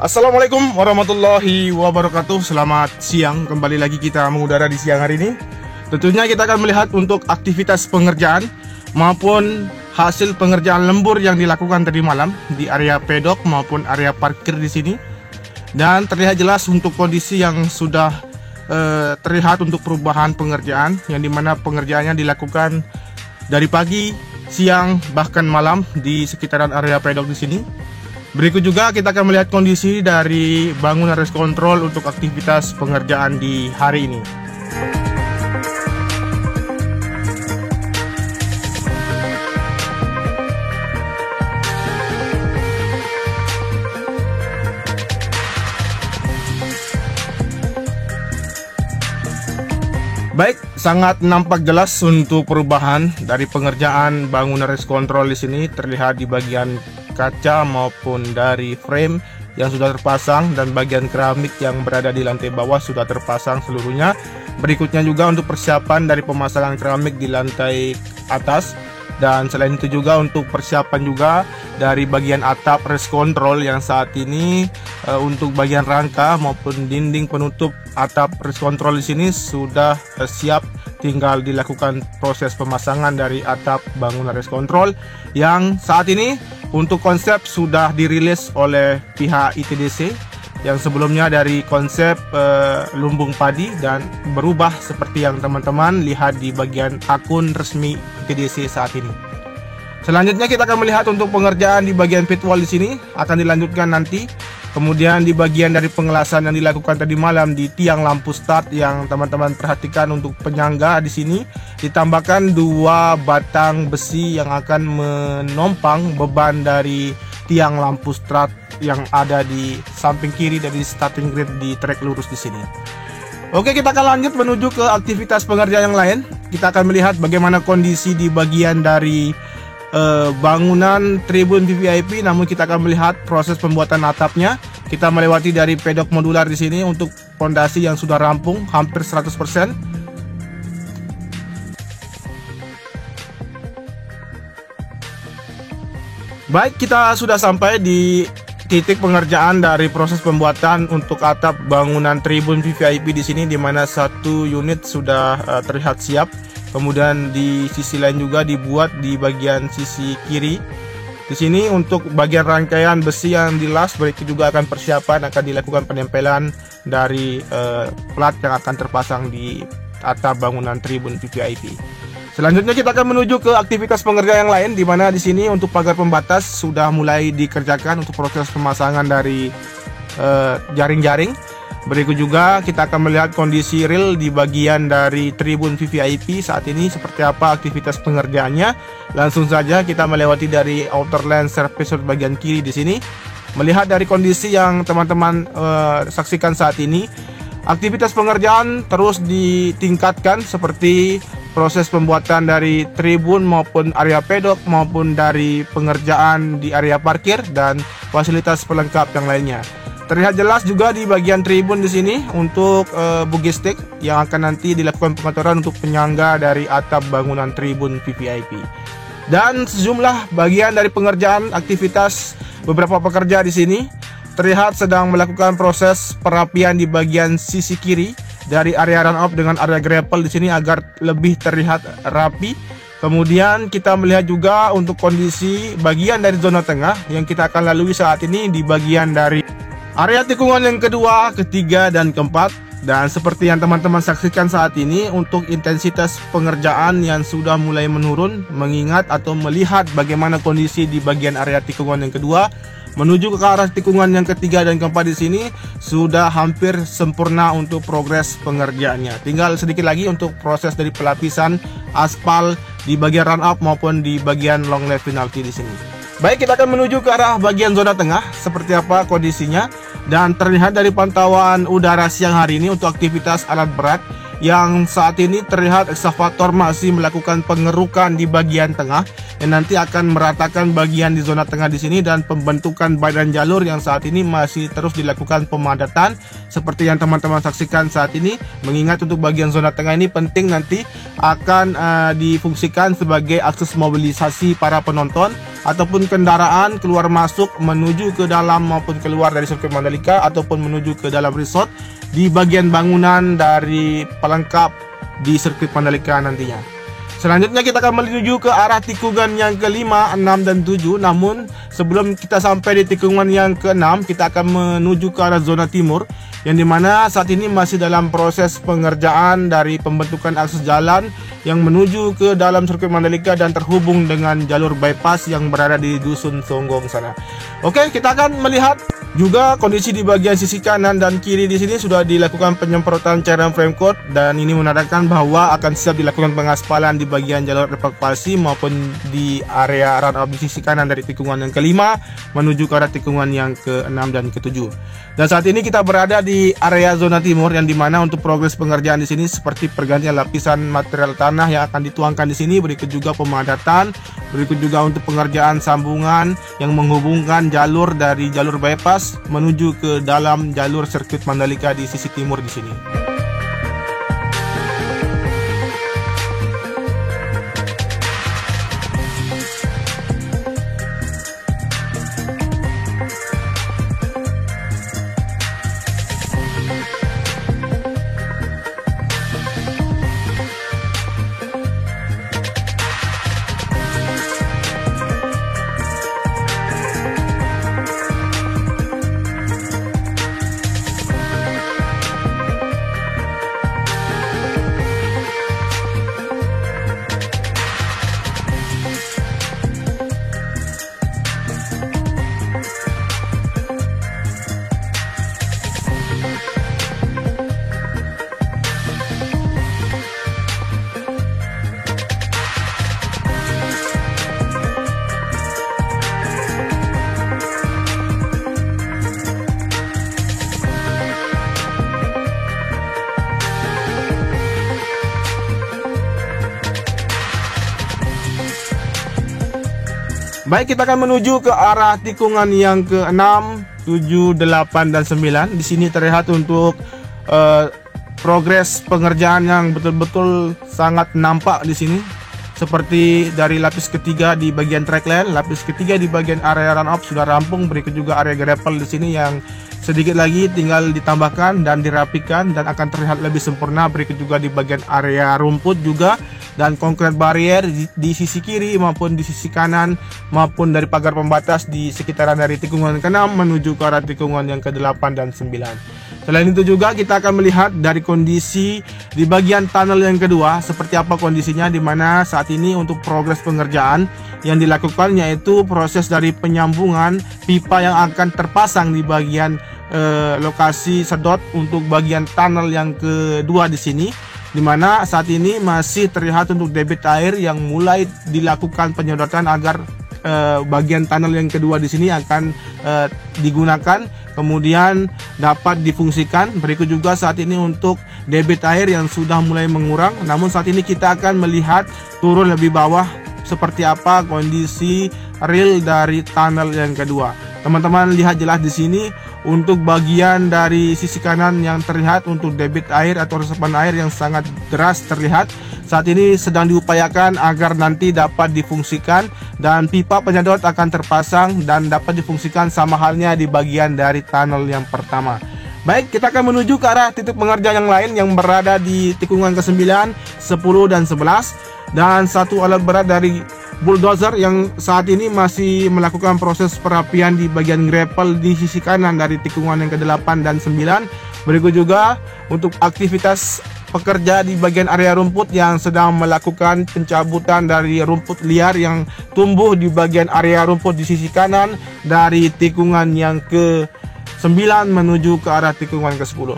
Assalamualaikum warahmatullahi wabarakatuh. Selamat siang, kembali lagi kita mengudara di siang hari ini. Tentunya kita akan melihat untuk aktivitas pengerjaan maupun hasil pengerjaan lembur yang dilakukan tadi malam di area pedok maupun area parkir di sini. Dan terlihat jelas untuk kondisi yang sudah terlihat untuk perubahan pengerjaan, yang dimana pengerjaannya dilakukan dari pagi, siang, bahkan malam di sekitaran area pedok di sini. Berikut juga kita akan melihat kondisi dari bangunan race control untuk aktivitas pengerjaan di hari ini. Baik, sangat nampak jelas untuk perubahan dari pengerjaan bangunan race control di sini, terlihat di bagian kaca maupun dari frame yang sudah terpasang dan bagian keramik yang berada di lantai bawah sudah terpasang seluruhnya. Berikutnya juga untuk persiapan dari pemasangan keramik di lantai atas, dan selain itu juga untuk persiapan juga dari bagian atap race control yang saat ini untuk bagian rangka maupun dinding penutup atap race control di sini sudah siap, tinggal dilakukan proses pemasangan dari atap bangunan race control yang saat ini untuk konsep sudah dirilis oleh pihak ITDC, yang sebelumnya dari konsep lumbung padi dan berubah seperti yang teman-teman lihat di bagian akun resmi ITDC saat ini. Selanjutnya kita akan melihat untuk pengerjaan di bagian pit wall di sini akan dilanjutkan nanti. Kemudian di bagian dari pengelasan yang dilakukan tadi malam di tiang lampu start yang teman-teman perhatikan untuk penyangga di sini ditambahkan 2 batang besi yang akan menompang beban dari tiang lampu start yang ada di samping kiri dari starting grid di trek lurus di sini. Oke, kita akan lanjut menuju ke aktivitas pengerjaan yang lain. Kita akan melihat bagaimana kondisi di bagian dari bangunan tribun VVIP, namun kita akan melihat proses pembuatan atapnya. Kita melewati dari pedok modular di sini untuk fondasi yang sudah rampung hampir 100%. Baik, kita sudah sampai di titik pengerjaan dari proses pembuatan untuk atap bangunan tribun VVIP di sini, di mana satu unit sudah terlihat siap. Kemudian di sisi lain juga dibuat di bagian sisi kiri. Di sini untuk bagian rangkaian besi yang dilas, berikut juga akan persiapan akan dilakukan penempelan dari plat yang akan terpasang di atap bangunan tribun VVIP. Selanjutnya kita akan menuju ke aktivitas pengerjaan yang lain, di mana di sini untuk pagar pembatas sudah mulai dikerjakan untuk proses pemasangan dari jaring-jaring. Berikut juga kita akan melihat kondisi real di bagian dari tribun VVIP saat ini seperti apa aktivitas pengerjaannya. Langsung saja kita melewati dari outer land surface bagian kiri di sini. Melihat dari kondisi yang teman-teman saksikan saat ini, aktivitas pengerjaan terus ditingkatkan seperti proses pembuatan dari tribun maupun area pedok maupun dari pengerjaan di area parkir dan fasilitas pelengkap yang lainnya. Terlihat jelas juga di bagian tribun di sini untuk bugistik yang akan nanti dilakukan pengaturan untuk penyangga dari atap bangunan tribun VVIP. Dan sejumlah bagian dari pengerjaan aktivitas beberapa pekerja di sini terlihat sedang melakukan proses perapian di bagian sisi kiri dari area run off dengan area grapple di sini agar lebih terlihat rapi. Kemudian kita melihat juga untuk kondisi bagian dari zona tengah yang kita akan lalui saat ini di bagian dari area tikungan yang kedua, ketiga, dan keempat. Dan seperti yang teman-teman saksikan saat ini untuk intensitas pengerjaan yang sudah mulai menurun, mengingat atau melihat bagaimana kondisi di bagian area tikungan yang kedua menuju ke arah tikungan yang ketiga dan keempat di sini sudah hampir sempurna untuk progres pengerjaannya. Tinggal sedikit lagi untuk proses dari pelapisan aspal di bagian run up maupun di bagian long left penalty di sini. Baik, kita akan menuju ke arah bagian zona tengah seperti apa kondisinya. Dan terlihat dari pantauan udara siang hari ini untuk aktivitas alat berat yang saat ini terlihat ekskavator masih melakukan pengerukan di bagian tengah yang nanti akan meratakan bagian di zona tengah di sini, dan pembentukan badan jalur yang saat ini masih terus dilakukan pemadatan seperti yang teman-teman saksikan saat ini. Mengingat untuk bagian zona tengah ini penting, nanti akan difungsikan sebagai akses mobilisasi para penonton ataupun kendaraan keluar masuk menuju ke dalam maupun keluar dari sirkuit Mandalika ataupun menuju ke dalam resort di bagian bangunan dari pelengkap di sirkuit Mandalika nantinya. Selanjutnya kita akan menuju ke arah tikungan yang ke-5, 6, dan 7. Namun sebelum kita sampai di tikungan yang ke-6, kita akan menuju ke arah zona timur, yang dimana saat ini masih dalam proses pengerjaan dari pembentukan akses jalan yang menuju ke dalam sirkuit Mandalika dan terhubung dengan jalur bypass yang berada di Dusun Songgong sana. Oke, kita akan melihat juga kondisi di bagian sisi kanan dan kiri. Di sini sudah dilakukan penyemprotan cairan frame coat, dan ini menandakan bahwa akan siap dilakukan pengaspalan di bagian jalur evakuasi maupun di area run up di sisi kanan dari tikungan yang ke-5 menuju ke arah tikungan yang ke-6 dan ke-7. Dan saat ini kita berada di area zona timur, yang dimana untuk progres pengerjaan di sini seperti pergantian lapisan material tanah yang akan dituangkan di sini, berikut juga pemadatan, berikut juga untuk pengerjaan sambungan yang menghubungkan jalur dari jalur bypass menuju ke dalam jalur sirkuit Mandalika di sisi timur di sini. Baik, kita akan menuju ke arah tikungan yang ke-6, 7, 8, dan 9. Di sini terlihat untuk progres pengerjaan yang betul-betul sangat nampak di sini. Seperti dari lapis ketiga di bagian trackline, lapis ketiga di bagian area run up sudah rampung, berikut juga area gravel di sini yang sedikit lagi tinggal ditambahkan dan dirapikan dan akan terlihat lebih sempurna. Berikut juga di bagian area rumput juga, dan konkret barrier di sisi kiri maupun di sisi kanan maupun dari pagar pembatas di sekitaran dari tikungan ke-6 menuju ke arah tikungan yang ke-8 dan 9. Selain itu juga kita akan melihat dari kondisi di bagian tunnel yang kedua seperti apa kondisinya, di mana saat ini untuk progres pengerjaan yang dilakukan yaitu proses dari penyambungan pipa yang akan terpasang di bagian lokasi sedot untuk bagian tunnel yang kedua di sini, di mana saat ini masih terlihat untuk debit air yang mulai dilakukan penyedotan agar bagian tunnel yang kedua di sini akan digunakan kemudian dapat difungsikan. Berikut juga saat ini untuk debit air yang sudah mulai mengurang, namun saat ini kita akan melihat turun lebih bawah seperti apa kondisi real dari tunnel yang kedua. Teman-teman lihat jelas di sini untuk bagian dari sisi kanan yang terlihat untuk debit air atau resapan air yang sangat deras terlihat. Saat ini sedang diupayakan agar nanti dapat difungsikan dan pipa penyedot akan terpasang dan dapat difungsikan sama halnya di bagian dari tunnel yang pertama. Baik, kita akan menuju ke arah titik pengerjaan yang lain yang berada di tikungan ke-9, 10, dan 11, dan satu alat berat dari bulldozer yang saat ini masih melakukan proses perapian di bagian gravel di sisi kanan dari tikungan yang ke-8 dan 9. Berikut juga untuk aktivitas pekerja di bagian area rumput yang sedang melakukan pencabutan dari rumput liar yang tumbuh di bagian area rumput di sisi kanan dari tikungan yang ke-9 menuju ke arah tikungan ke-10.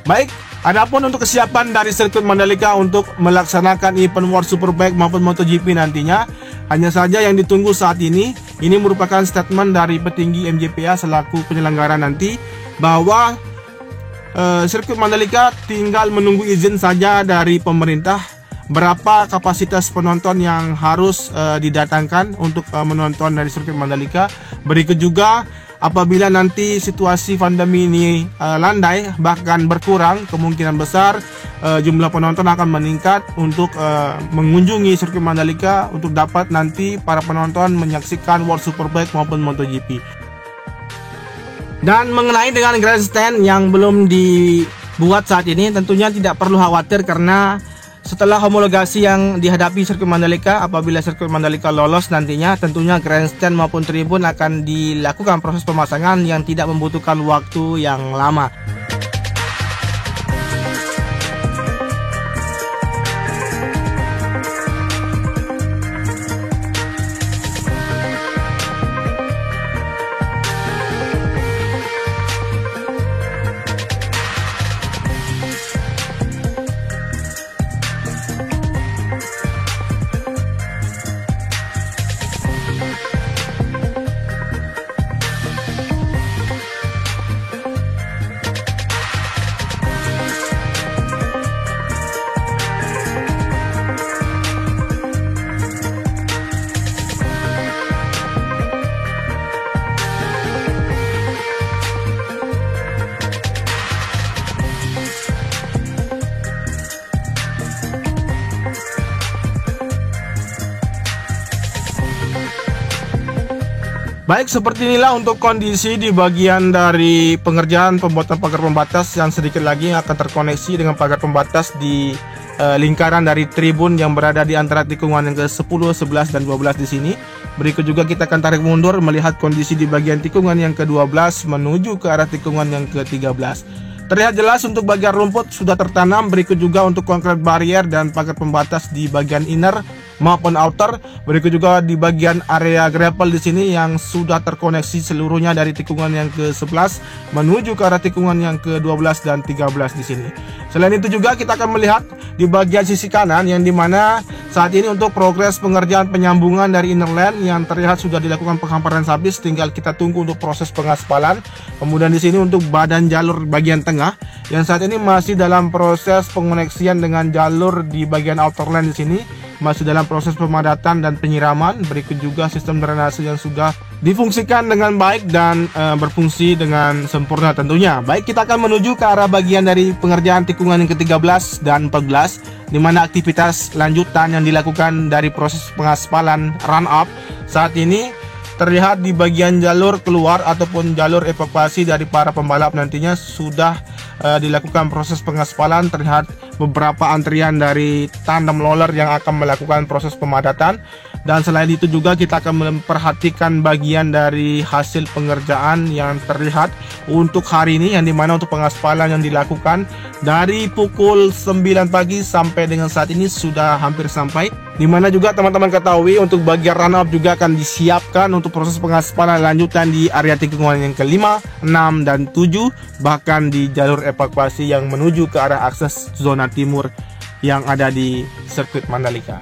Baik, adapun untuk kesiapan dari sirkuit Mandalika untuk melaksanakan event World Superbike maupun MotoGP nantinya, hanya saja yang ditunggu saat ini merupakan statement dari petinggi MJPA selaku penyelenggara nanti bahwa sirkuit Mandalika tinggal menunggu izin saja dari pemerintah berapa kapasitas penonton yang harus didatangkan untuk menonton dari sirkuit Mandalika. Berikut juga apabila nanti situasi pandemi ini landai bahkan berkurang, kemungkinan besar jumlah penonton akan meningkat untuk mengunjungi sirkuit Mandalika untuk dapat nanti para penonton menyaksikan World Superbike maupun MotoGP. Dan mengenai dengan grandstand yang belum dibuat saat ini, tentunya tidak perlu khawatir karena setelah homologasi yang dihadapi sirkuit Mandalika, apabila sirkuit Mandalika lolos nantinya, tentunya grandstand maupun tribun akan dilakukan proses pemasangan yang tidak membutuhkan waktu yang lama. Baik, seperti inilah untuk kondisi di bagian dari pengerjaan pembuatan pagar pembatas yang sedikit lagi akan terkoneksi dengan pagar pembatas di lingkaran dari tribun yang berada di antara tikungan yang ke-10, 11, dan 12 di sini. Berikut juga kita akan tarik mundur melihat kondisi di bagian tikungan yang ke-12 menuju ke arah tikungan yang ke-13. Terlihat jelas untuk bagian rumput sudah tertanam. Berikut juga untuk konkret barrier dan pagar pembatas di bagian inner maupun outer. Berikut juga di bagian area gravel di sini yang sudah terkoneksi seluruhnya dari tikungan yang ke-11 menuju ke arah tikungan yang ke-12 dan 13 di sini. Selain itu juga kita akan melihat di bagian sisi kanan yang dimana saat ini untuk progres pengerjaan penyambungan dari inner lane yang terlihat sudah dilakukan penghamparan habis, tinggal kita tunggu untuk proses pengaspalan. Kemudian di sini untuk badan jalur bagian tengah yang saat ini masih dalam proses pengoneksian dengan jalur di bagian outer lane di sini, masih dalam proses pemadatan dan penyiraman. Berikut juga sistem drainase yang sudah difungsikan dengan baik dan berfungsi dengan sempurna tentunya. Baik, kita akan menuju ke arah bagian dari pengerjaan tikungan yang ke-13 dan 14, di mana aktivitas lanjutan yang dilakukan dari proses pengaspalan run up saat ini terlihat di bagian jalur keluar ataupun jalur evakuasi dari para pembalap nantinya sudah dilakukan proses pengaspalan. Terlihat beberapa antrian dari tandem roller yang akan melakukan proses pemadatan. Dan selain itu juga kita akan memperhatikan bagian dari hasil pengerjaan yang terlihat untuk hari ini, yang dimana untuk pengaspalan yang dilakukan dari pukul 9 pagi sampai dengan saat ini sudah hampir sampai. Dimana juga teman-teman ketahui untuk bagian run up juga akan disiapkan untuk proses pengaspalan lanjutan di area tikungan yang ke-5, 6, dan 7, bahkan di jalur evakuasi yang menuju ke arah akses zona timur yang ada di sirkuit Mandalika.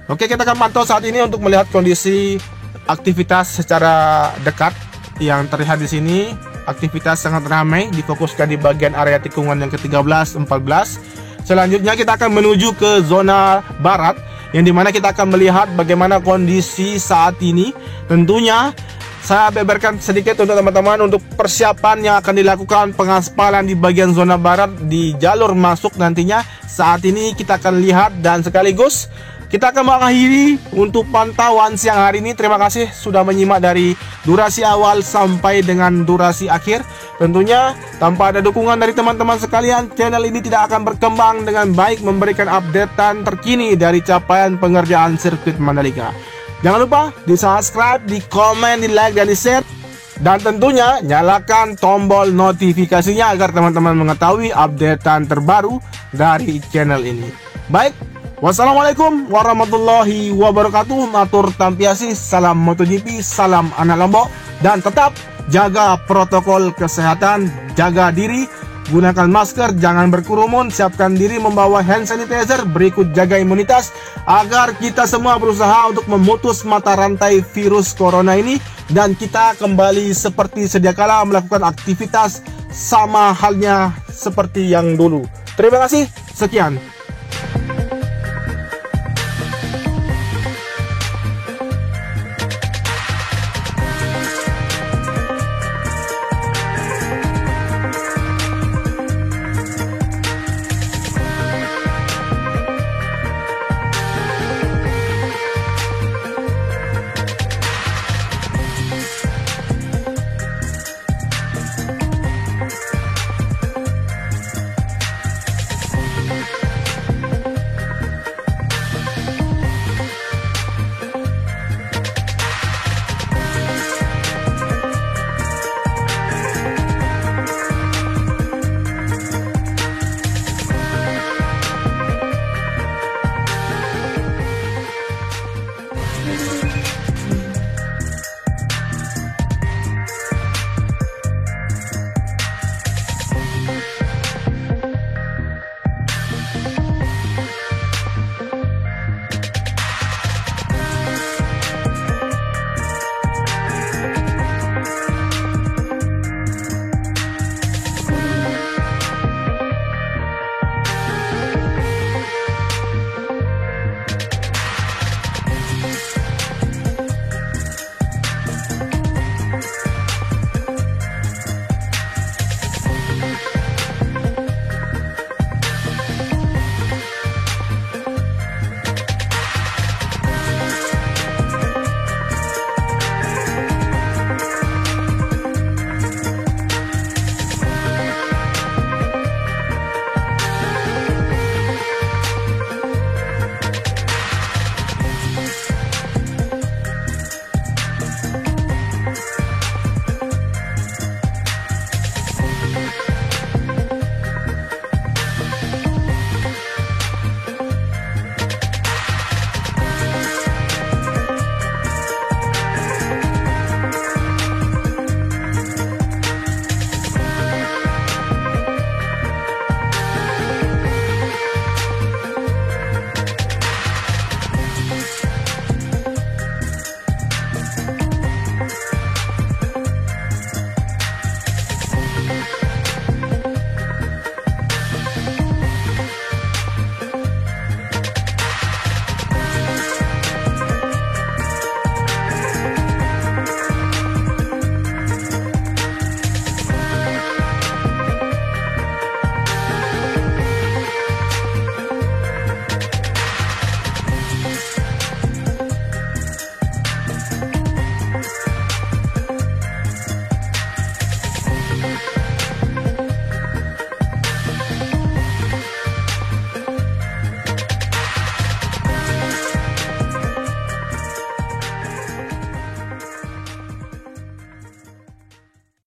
Oke, kita akan pantau saat ini untuk melihat kondisi aktivitas secara dekat yang terlihat di sini. Aktivitas sangat ramai, difokuskan di bagian area tikungan yang ke-13, 14. Selanjutnya kita akan menuju ke zona barat, yang dimana kita akan melihat bagaimana kondisi saat ini. Tentunya saya beberkan sedikit untuk teman-teman untuk persiapan yang akan dilakukan pengaspalan di bagian zona barat di jalur masuk nantinya. Saat ini kita akan lihat dan sekaligus kita akan mengakhiri untuk pantauan siang hari ini. Terima kasih sudah menyimak dari durasi awal sampai dengan durasi akhir. Tentunya tanpa ada dukungan dari teman-teman sekalian, channel ini tidak akan berkembang dengan baik, memberikan updatean terkini dari capaian pengerjaan sirkuit Mandalika. Jangan lupa di subscribe, di komen, di like, dan di share. Dan tentunya nyalakan tombol notifikasinya agar teman-teman mengetahui updatean terbaru dari channel ini. Baik, wassalamualaikum warahmatullahi wabarakatuh. Matur tampiasi, salam MotoGP, salam anak Lombok. Dan tetap jaga protokol kesehatan, jaga diri, gunakan masker, jangan berkerumun, siapkan diri membawa hand sanitizer, berikut jaga imunitas agar kita semua berusaha untuk memutus mata rantai virus corona ini dan kita kembali seperti sedia kala melakukan aktivitas sama halnya seperti yang dulu. Terima kasih, sekian.